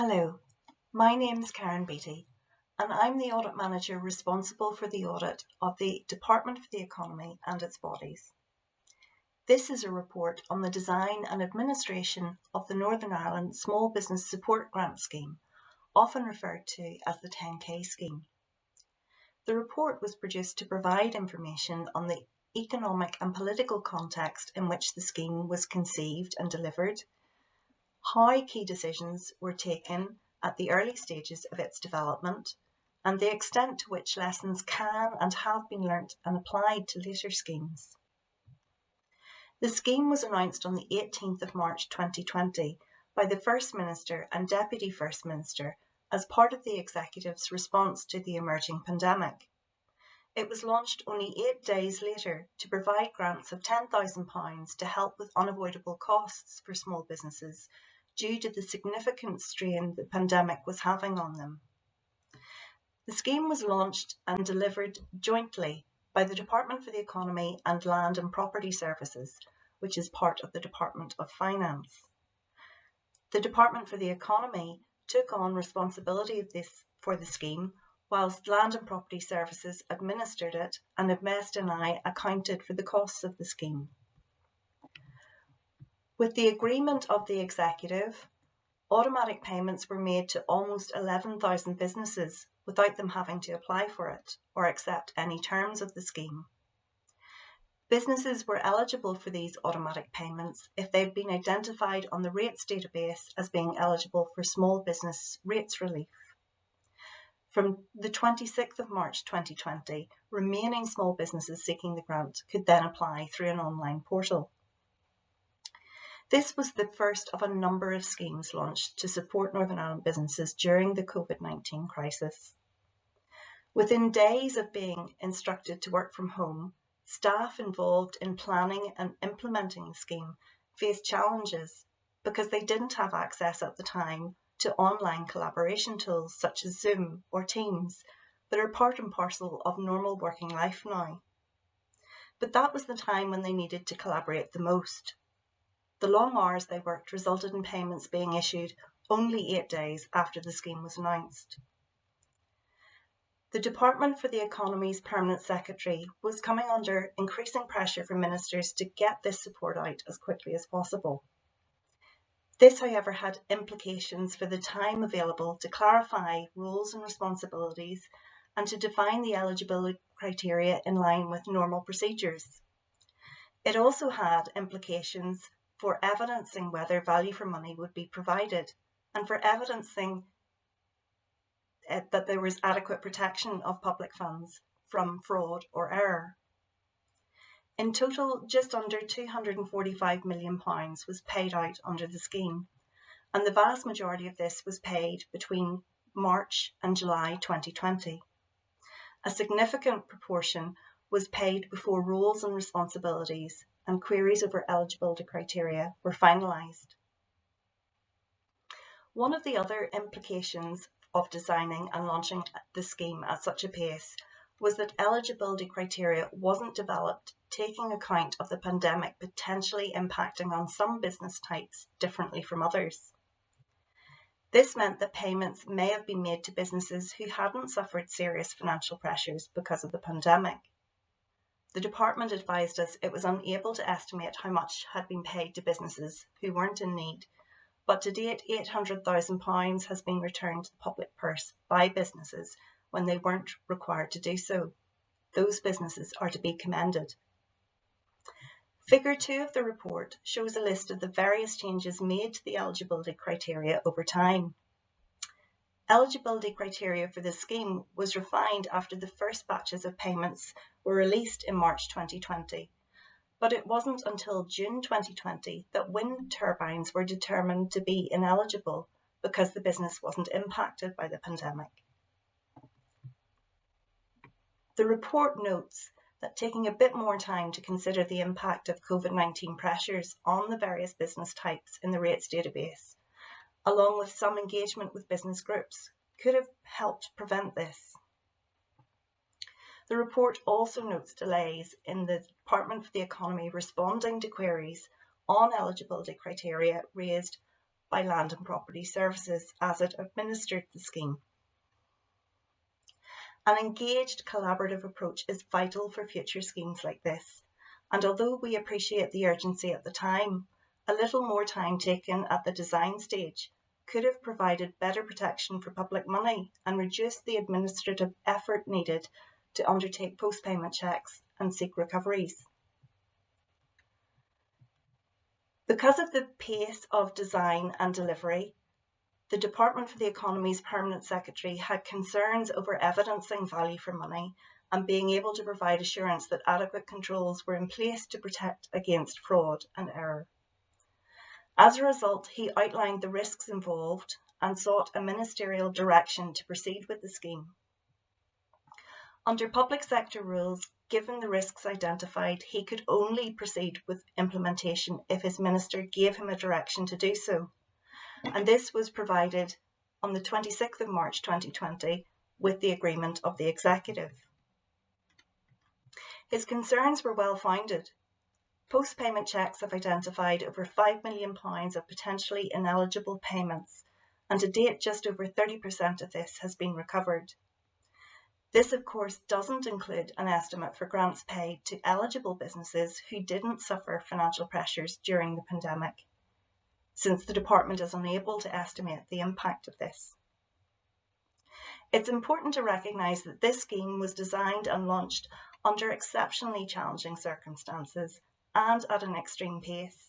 Hello, my name is Karen Beattie and I'm the Audit Manager responsible for the audit of the Department for the Economy and its bodies. This is a report on the design and administration of the Northern Ireland Small Business Support Grant Scheme, often referred to as the 10K scheme. The report was produced to provide information on the economic and political context in which the scheme was conceived and delivered, how key decisions were taken at the early stages of its development, and the extent to which lessons can and have been learnt and applied to later schemes. The scheme was announced on the 18th of March 2020 by the First Minister and Deputy First Minister as part of the Executive's response to the emerging pandemic. It was launched only 8 days later to provide grants of £10,000 to help with unavoidable costs for small businesses due to the significant strain the pandemic was having on them. The scheme was launched and delivered jointly by the Department for the Economy and Land and Property Services, which is part of the Department of Finance. The Department for the Economy took on responsibility for the scheme, whilst Land and Property Services administered it and Invest and I accounted for the costs of the scheme. With the agreement of the Executive, automatic payments were made to almost 11,000 businesses without them having to apply for it or accept any terms of the scheme. Businesses were eligible for these automatic payments if they'd been identified on the rates database as being eligible for small business rates relief. From the 26th of March 2020, remaining small businesses seeking the grant could then apply through an online portal. This was the first of a number of schemes launched to support Northern Ireland businesses during the COVID-19 crisis. Within days of being instructed to work from home, staff involved in planning and implementing the scheme faced challenges because they didn't have access at the time to online collaboration tools such as Zoom or Teams that are part and parcel of normal working life now. But that was the time when they needed to collaborate the most. The long hours they worked resulted in payments being issued only 8 days after the scheme was announced. The Department for the Economy's Permanent Secretary was coming under increasing pressure from ministers to get this support out as quickly as possible. This, however, had implications for the time available to clarify roles and responsibilities and to define the eligibility criteria in line with normal procedures. It also had implications for evidencing whether value for money would be provided and for evidencing that there was adequate protection of public funds from fraud or error. In total, just under £245 million was paid out under the scheme, and the vast majority of this was paid between March and July 2020. A significant proportion was paid before roles and responsibilities and queries over eligibility criteria were finalised. One of the other implications of designing and launching the scheme at such a pace was that eligibility criteria wasn't developed taking account of the pandemic potentially impacting on some business types differently from others. This meant that payments may have been made to businesses who hadn't suffered serious financial pressures because of the pandemic. The department advised us it was unable to estimate how much had been paid to businesses who weren't in need, but to date £800,000 has been returned to the public purse by businesses when they weren't required to do so. Those businesses are to be commended. Figure 2 of the report shows a list of the various changes made to the eligibility criteria over time. Eligibility criteria for this scheme was refined after the first batches of payments were released in March 2020, but it wasn't until June 2020 that wind turbines were determined to be ineligible because the business wasn't impacted by the pandemic. The report notes that taking a bit more time to consider the impact of COVID-19 pressures on the various business types in the rates database, along with some engagement with business groups, could have helped prevent this. The report also notes delays in the Department for the Economy responding to queries on eligibility criteria raised by Land and Property Services as it administered the scheme. An engaged, collaborative approach is vital for future schemes like this, and although we appreciate the urgency at the time, a little more time taken at the design stage could have provided better protection for public money and reduced the administrative effort needed to undertake post-payment checks and seek recoveries. Because of the pace of design and delivery, the Department for the Economy's Permanent Secretary had concerns over evidencing value for money and being able to provide assurance that adequate controls were in place to protect against fraud and error. As a result, he outlined the risks involved and sought a ministerial direction to proceed with the scheme. Under public sector rules, given the risks identified, he could only proceed with implementation if his minister gave him a direction to do so. And this was provided on the 26th of March 2020 with the agreement of the Executive. His concerns were well founded. Post-payment checks have identified over £5 million of potentially ineligible payments, and to date just over 30% of this has been recovered. This, of course, doesn't include an estimate for grants paid to eligible businesses who didn't suffer financial pressures during the pandemic, since the department is unable to estimate the impact of this. It's important to recognise that this scheme was designed and launched under exceptionally challenging circumstances and at an extreme pace.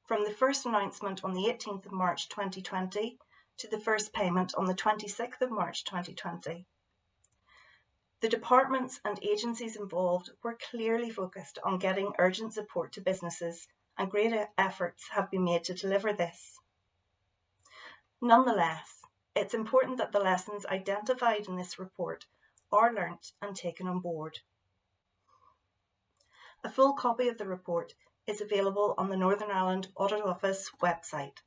From the first announcement on the 18th of March 2020 to the first payment on the 26th of March 2020. The departments and agencies involved were clearly focused on getting urgent support to businesses, and great efforts have been made to deliver this. Nonetheless, it's important that the lessons identified in this report are learnt and taken on board. A full copy of the report is available on the Northern Ireland Audit Office website.